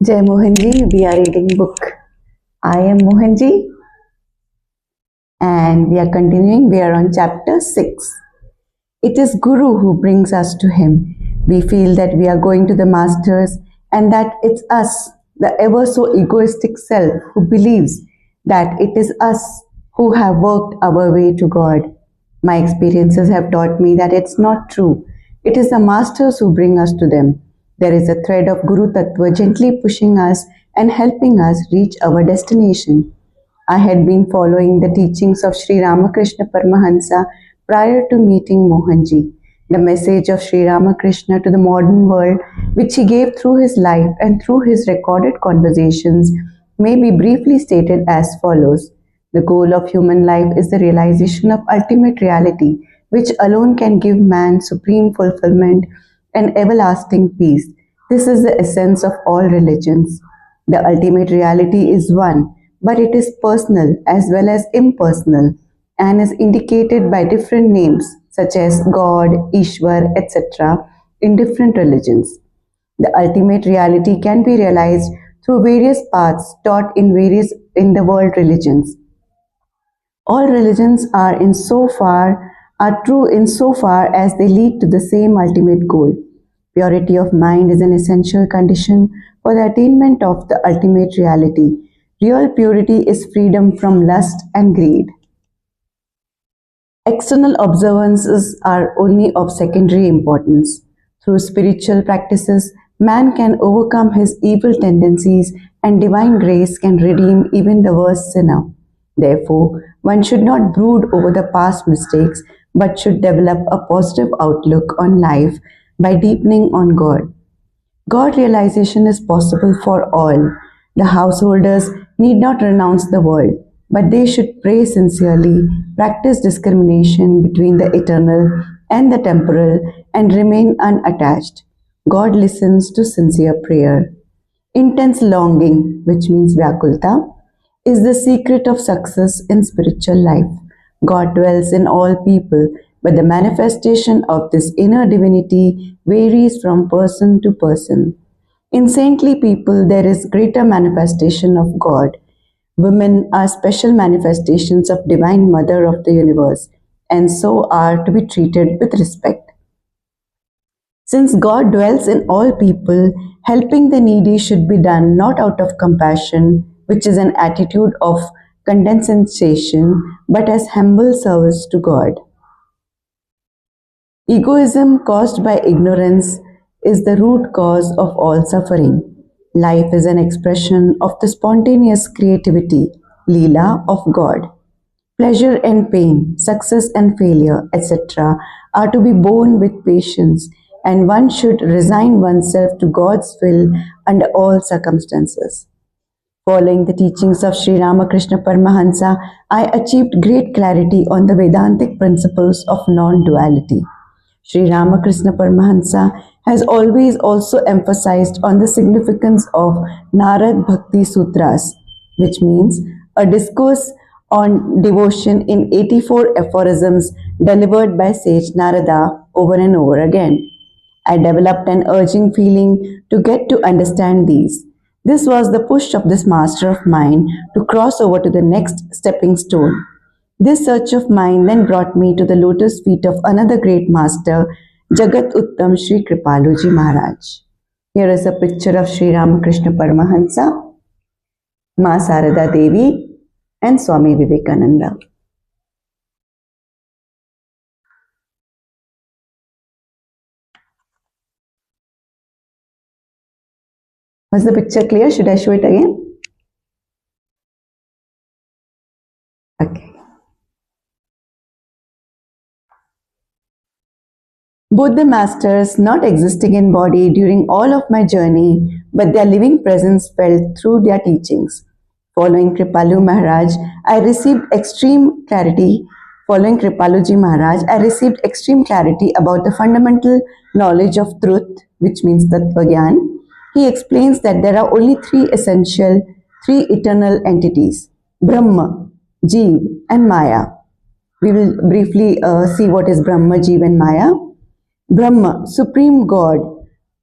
Jai Mohanji, we are reading book. I am Mohanji and we are continuing. We are on chapter 6. It is Guru who brings us to him. We feel that we are going to the masters and that it's us, the ever so egoistic self, who believes that it is us who have worked our way to God. My experiences have taught me that it's not true. It is the masters who bring us to them. There is a thread of Guru Tattva gently pushing us and helping us reach our destination. I had been following the teachings of Sri Ramakrishna Paramahansa prior to meeting Mohanji. The message of Sri Ramakrishna to the modern world, which he gave through his life and through his recorded conversations, may be briefly stated as follows. The goal of human life is the realization of ultimate reality, which alone can give man supreme fulfillment and everlasting peace. This is the essence of all religions. The ultimate reality is one, but it is personal as well as impersonal and is indicated by different names such as God, Ishwar, etc. in different religions. The ultimate reality can be realized through various paths taught in the world religions. All religions are true insofar as they lead to the same ultimate goal. Purity of mind is an essential condition for the attainment of the ultimate reality. Real purity is freedom from lust and greed. External observances are only of secondary importance. Through spiritual practices, man can overcome his evil tendencies and divine grace can redeem even the worst sinner. Therefore, one should not brood over the past mistakes but should develop a positive outlook on life by deepening on God. God realization is possible for all. The householders need not renounce the world, but they should pray sincerely, practice discrimination between the eternal and the temporal, and remain unattached. God listens to sincere prayer. Intense longing, which means Vyakulta, is the secret of success in spiritual life. God dwells in all people, but the manifestation of this inner divinity varies from person to person. In saintly people, there is greater manifestation of God. Women are special manifestations of Divine Mother of the universe, and so are to be treated with respect. Since God dwells in all people, helping the needy should be done not out of compassion, which is an attitude of condescension, but as humble service to God. Egoism caused by ignorance is the root cause of all suffering. Life is an expression of the spontaneous creativity, Leela of God. Pleasure and pain, success and failure, etc., are to be borne with patience, and one should resign oneself to God's will under all circumstances. Following the teachings of Sri Ramakrishna Paramahansa, I achieved great clarity on the Vedantic principles of non-duality. Sri Ramakrishna Paramahansa has always also emphasized on the significance of Narad Bhakti Sutras, which means a discourse on devotion in 84 aphorisms delivered by sage Narada over and over again. I developed an urging feeling to get to understand these. This was the push of this master of mine to cross over to the next stepping stone. This search of mine then brought me to the lotus feet of another great master, Jagat Uttam Sri Kripaluji Maharaj. Here is a picture of Sri Ramakrishna Paramahansa, Ma Sarada Devi, and Swami Vivekananda. Was the picture clear? Should I show it again? Okay. Both the masters, not existing in body during all of my journey, but their living presence felt through their teachings. Following Kripalu Maharaj, I received extreme clarity. Following Kripaluji Maharaj, I received extreme clarity about the fundamental knowledge of truth, which means Tattva Gyan. He explains that there are only three eternal entities: Brahma, Jeev, and Maya. We will briefly see what is Brahma, Jeev, and Maya. Brahma, Supreme God.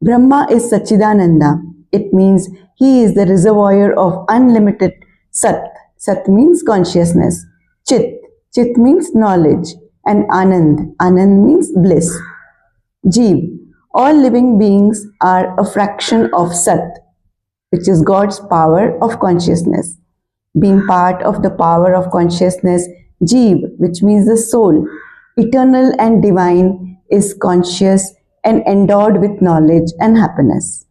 Brahma is Sachidananda, It means he is the reservoir of unlimited Sat. Sat means consciousness. Chit. Chit means knowledge. And Anand. Anand means bliss. Jeev. All living beings are a fraction of Sat, which is God's power of consciousness. Being part of the power of consciousness, Jeev, which means the soul, eternal and divine, is conscious and endowed with knowledge and happiness.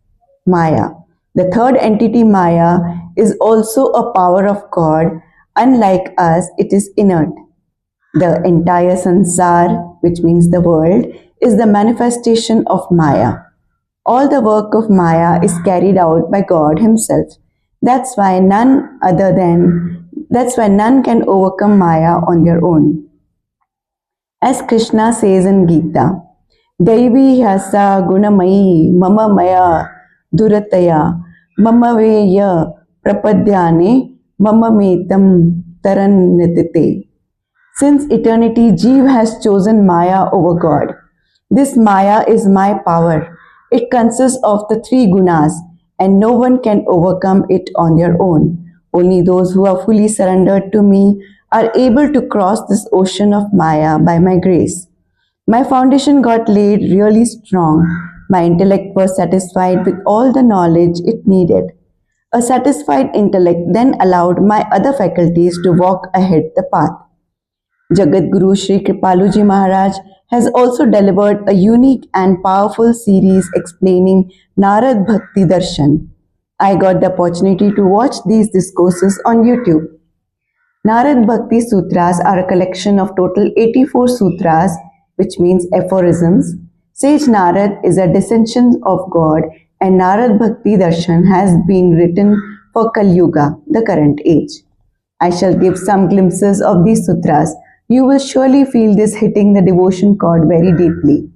Maya. The third entity, Maya, is also a power of God. Unlike us, it is inert. The entire sansar, which means the world, is the manifestation of Maya. All the work of Maya is carried out by God Himself. That's why none can overcome Maya on their own. As Krishna says in Gita, Daivi Hyasa Gunamayi Mama Maya Durataya Mama Veya Prapadyane Mama Metam Tarannitite. Since eternity, Jeev has chosen Maya over God. This Maya is my power. It consists of the three gunas, and no one can overcome it on their own. Only those who are fully surrendered to me are able to cross this ocean of Maya by my grace. My foundation got laid really strong. My intellect was satisfied with all the knowledge it needed. A satisfied intellect then allowed my other faculties to walk ahead the path. Jagat Guru Sri Kripaluji Maharaj has also delivered a unique and powerful series explaining Narad Bhakti Darshan. I got the opportunity to watch these discourses on YouTube. Narad Bhakti Sutras are a collection of total 84 sutras, which means aphorisms. Sage Narad is a descendant of God, and Narad Bhakti Darshan has been written for Kali Yuga, the current age. I shall give some glimpses of these sutras. You will surely feel this hitting the devotion chord very deeply.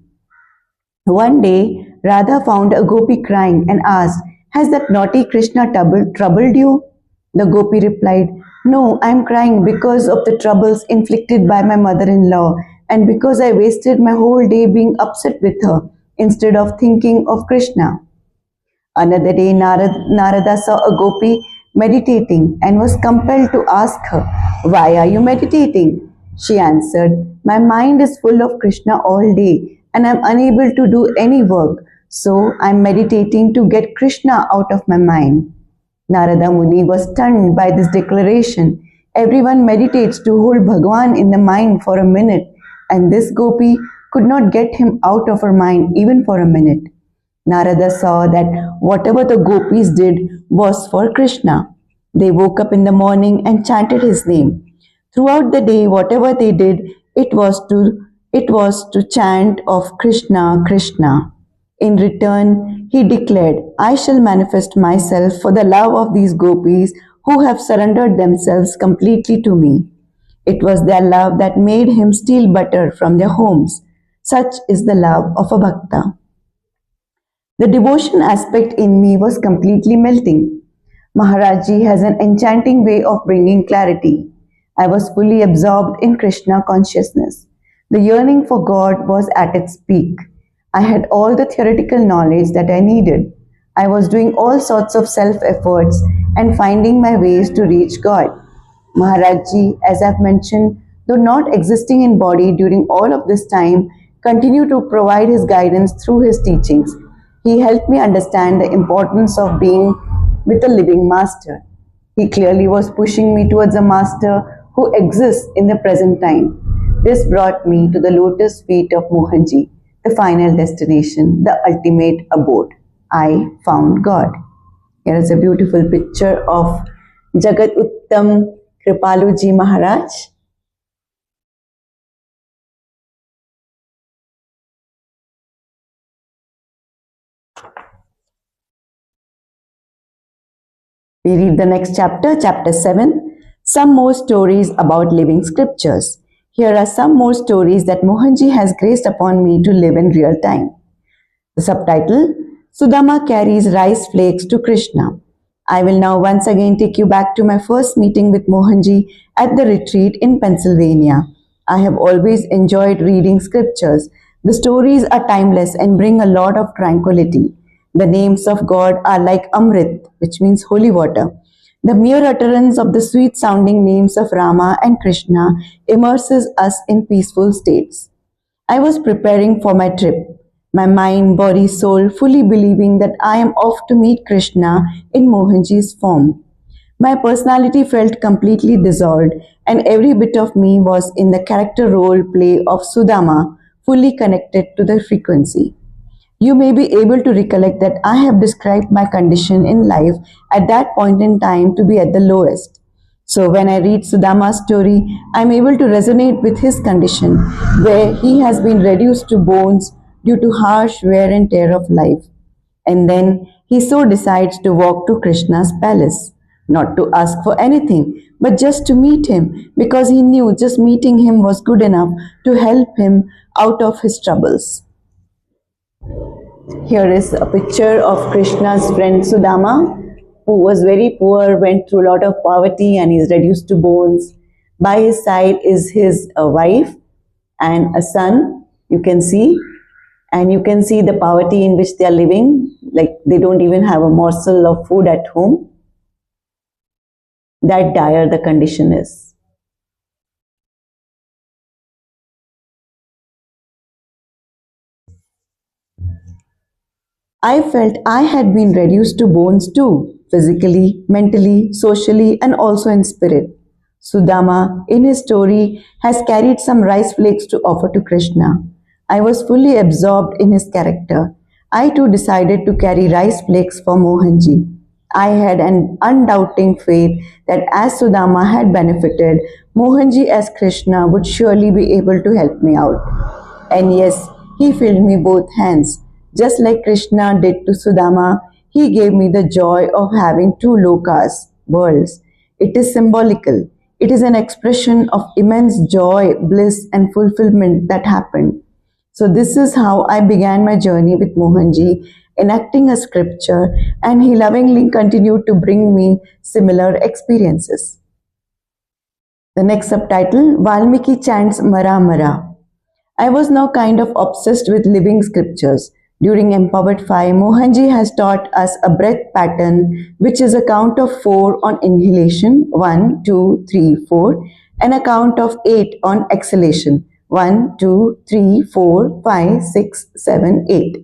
One day, Radha found a gopi crying and asked, "Has that naughty Krishna troubled you?" The gopi replied, "No, I am crying because of the troubles inflicted by my mother-in-law and because I wasted my whole day being upset with her instead of thinking of Krishna." Another day, Narada saw a gopi meditating and was compelled to ask her, "Why are you meditating?" She answered, "My mind is full of Krishna all day and I am unable to do any work, so I am meditating to get Krishna out of my mind." Narada Muni was stunned by this declaration. Everyone meditates to hold Bhagwan in the mind for a minute, and this gopi could not get him out of her mind even for a minute. Narada saw that whatever the gopis did was for Krishna. They woke up in the morning and chanted his name. Throughout the day, whatever they did, it was to chant of Krishna, Krishna. In return, he declared, "I shall manifest myself for the love of these gopis who have surrendered themselves completely to me." It was their love that made him steal butter from their homes. Such is the love of a bhakta. The devotion aspect in me was completely melting. Maharajji has an enchanting way of bringing clarity. I was fully absorbed in Krishna consciousness. The yearning for God was at its peak. I had all the theoretical knowledge that I needed. I was doing all sorts of self-efforts and finding my ways to reach God. Maharajji, as I've mentioned, though not existing in body during all of this time, continued to provide his guidance through his teachings. He helped me understand the importance of being with a living master. He clearly was pushing me towards a master who exists in the present time. This brought me to the lotus feet of Mohanji, the final destination, the ultimate abode. I found God. Here is a beautiful picture of Jagat Uttam Kripaluji Maharaj. We read the next chapter, chapter 7, some more stories about living scriptures. Here are some more stories that Mohanji has graced upon me to live in real time. The subtitle, Sudama carries rice flakes to Krishna. I will now once again take you back to my first meeting with Mohanji at the retreat in Pennsylvania. I have always enjoyed reading scriptures. The stories are timeless and bring a lot of tranquility. The names of God are like Amrit, which means holy water. The mere utterance of the sweet sounding names of Rama and Krishna immerses us in peaceful states. I was preparing for my trip, my mind, body, soul fully believing that I am off to meet Krishna in Mohanji's form. My personality felt completely dissolved, and every bit of me was in the character role play of Sudama, fully connected to the frequency. You may be able to recollect that I have described my condition in life at that point in time to be at the lowest. So when I read Sudama's story, I am able to resonate with his condition, where he has been reduced to bones due to harsh wear and tear of life. And then he so decides to walk to Krishna's palace, not to ask for anything, but just to meet him, because he knew just meeting him was good enough to help him out of his troubles. Here is a picture of Krishna's friend Sudama, who was very poor, went through a lot of poverty, and is reduced to bones. By his side is his wife and a son, you can see, and you can see the poverty in which they are living, like they don't even have a morsel of food at home. That dire the condition is. I felt I had been reduced to bones too, physically, mentally, socially, and also in spirit. Sudama, in his story, has carried some rice flakes to offer to Krishna. I was fully absorbed in his character. I too decided to carry rice flakes for Mohanji. I had an undoubting faith that as Sudama had benefited, Mohanji as Krishna would surely be able to help me out. And yes, he filled me both hands. Just like Krishna did to Sudama, he gave me the joy of having two lokas, worlds. It is symbolical. It is an expression of immense joy, bliss, and fulfillment that happened. So, this is how I began my journey with Mohanji, enacting a scripture, and he lovingly continued to bring me similar experiences. The next subtitle, Valmiki chants Mara Mara. I was now kind of obsessed with living scriptures. During Empowered 5, Mohanji has taught us a breath pattern, which is a count of 4 on inhalation, 1, 2, 3, 4, and a count of 8 on exhalation, 1, 2, 3, 4, 5, 6, 7, 8.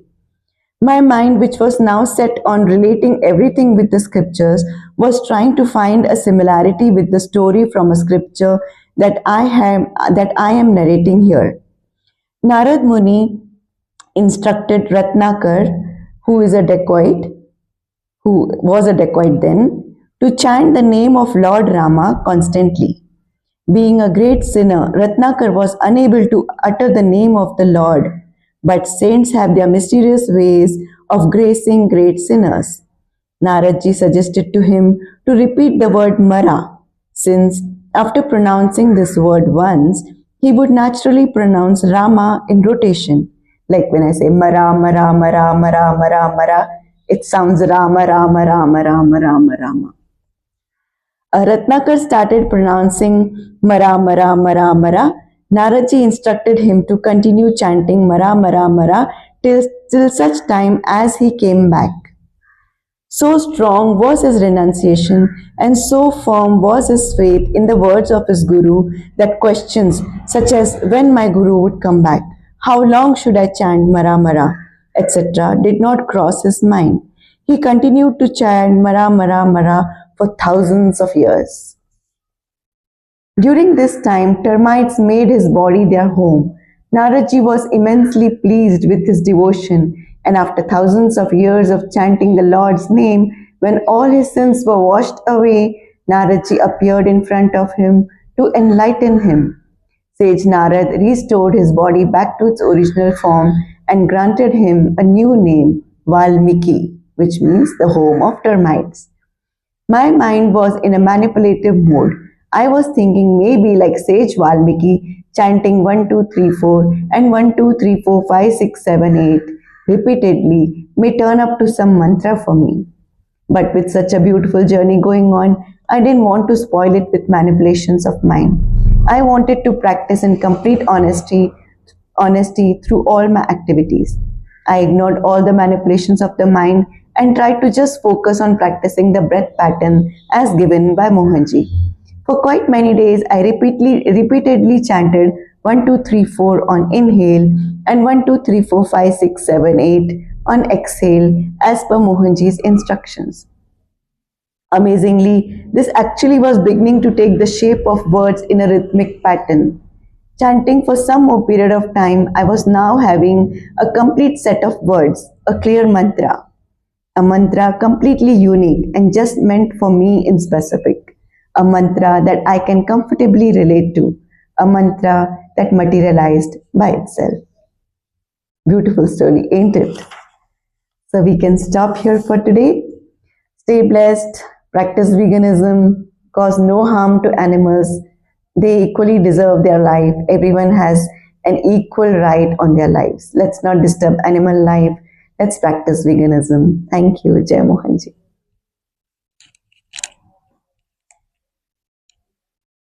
My mind, which was now set on relating everything with the scriptures, was trying to find a similarity with the story from a scripture that I am narrating here. Narad Muni instructed Ratnakar, who is a dacoit, who was a dacoit then, to chant the name of Lord Rama constantly. Being a great sinner, Ratnakar was unable to utter the name of the Lord, but saints have their mysterious ways of gracing great sinners. Naradji suggested to him to repeat the word Mara, since after pronouncing this word once, he would naturally pronounce Rama in rotation. Like when I say Mara, Mara, Mara, Mara, Mara, Mara, it sounds Rama, Rama, Rama, Rama, Rama, Rama. Ratnakar started pronouncing Mara, Mara, Mara, Mara. Naradji instructed him to continue chanting Mara, Mara, Mara till such time as he came back. So strong was his renunciation and so firm was his faith in the words of his Guru that questions such as when my Guru would come back, how long should I chant Mara Mara, etc. did not cross his mind. He continued to chant Mara Mara Mara for thousands of years. During this time, termites made his body their home. Naradji was immensely pleased with his devotion, and after thousands of years of chanting the Lord's name, when all his sins were washed away, Naradji appeared in front of him to enlighten him. Sage Narad restored his body back to its original form and granted him a new name, Valmiki, which means the home of termites. My mind was in a manipulative mode. I was thinking maybe like Sage Valmiki, chanting 1, 2, 3, 4 and 1, 2, 3, 4, 5, 6, 7, 8 repeatedly may turn up to some mantra for me. But with such a beautiful journey going on, I didn't want to spoil it with manipulations of mine. I wanted to practice in complete honesty through all my activities. I ignored all the manipulations of the mind and tried to just focus on practicing the breath pattern as given by Mohanji. For quite many days, I repeatedly chanted 1, 2, 3, 4 on inhale and 1, 2, 3, 4, 5, 6, 7, 8 on exhale as per Mohanji's instructions. Amazingly, this actually was beginning to take the shape of words in a rhythmic pattern. Chanting for some more period of time, I was now having a complete set of words, a clear mantra. A mantra completely unique and just meant for me in specific. A mantra that I can comfortably relate to. A mantra that materialized by itself. Beautiful story, ain't it? So we can stop here for today. Stay blessed, practice veganism, cause no harm to animals. They equally deserve their life. Everyone has an equal right on their lives. Let's not disturb animal life. Let's practice veganism. Thank you, Jai Mohanji.